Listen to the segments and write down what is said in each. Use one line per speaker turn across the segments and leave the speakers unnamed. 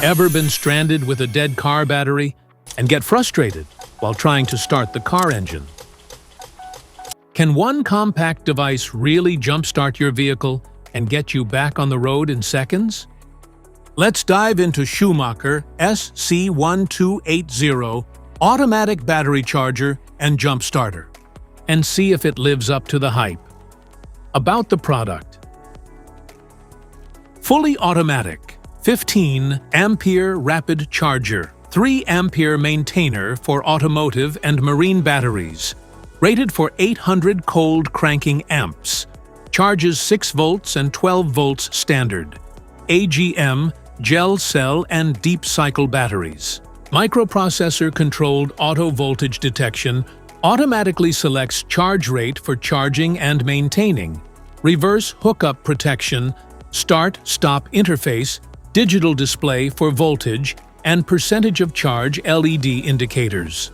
Ever been stranded with a dead car battery and get frustrated while trying to start the car engine? Can one compact device really jumpstart your vehicle and get you back on the road in seconds? Let's dive into Schumacher SC1280 automatic battery charger and jump starter and see if it lives up to the hype. About the product. Fully automatic, 15-ampere rapid charger, 3-ampere maintainer for automotive and marine batteries, rated for 800 cold cranking amps, charges 6 volts and 12 volts standard, AGM, gel cell and deep cycle batteries. Microprocessor-controlled auto voltage detection automatically selects charge rate for charging and maintaining, reverse hookup protection, start-stop interface, digital display for voltage, and percentage of charge LED indicators.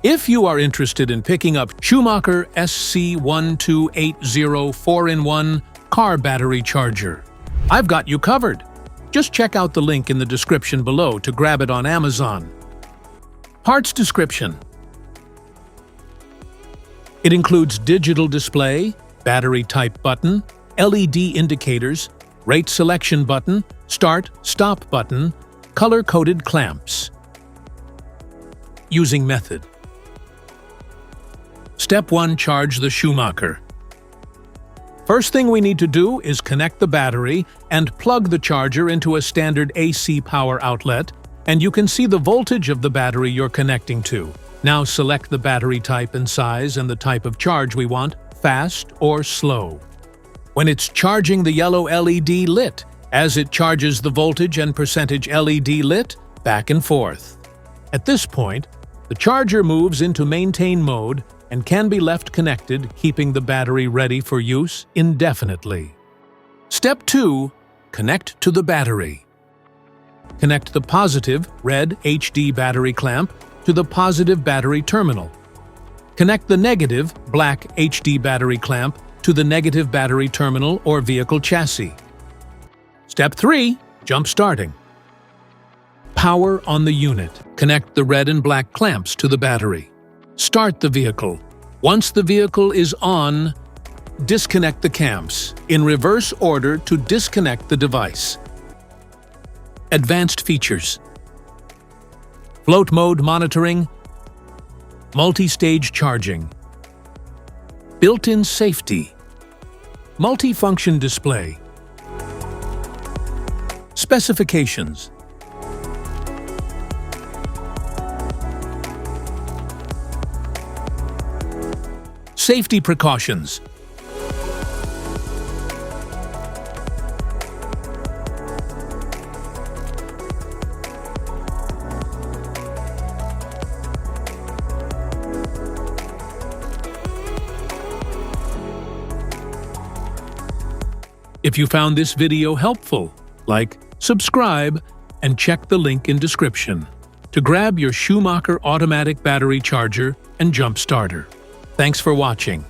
If you are interested in picking up Schumacher SC1280 4-in-1 car battery charger, I've got you covered. Just check out the link in the description below to grab it on Amazon. Parts description. It includes digital display, battery type button, LED indicators, rate selection button, start-stop button, color-coded clamps. Using method. Step 1. Charge the Schumacher. First thing we need to do is connect the battery and plug the charger into a standard AC power outlet, and you can see the voltage of the battery you're connecting to. Now select the battery type and size and the type of charge we want, fast or slow. When it's charging, the yellow LED lit. As it charges, the voltage and percentage LED lit back and forth. At this point, the charger moves into maintain mode and can be left connected, keeping the battery ready for use indefinitely. Step 2. Connect to the battery. Connect the positive, red HD battery clamp to the positive battery terminal. Connect the negative, black HD battery clamp to the negative battery terminal or vehicle chassis. Step 3. Jump starting. Power on the unit. Connect the red and black clamps to the battery. Start the vehicle. Once the vehicle is on, disconnect the clamps in reverse order to disconnect the device. Advanced features. Float mode monitoring, multi-stage charging, built-in safety, multi-function display. Specifications. Safety precautions. If you found this video helpful, like, subscribe, and check the link in description to grab your Schumacher automatic battery charger and jump starter. Thanks for watching.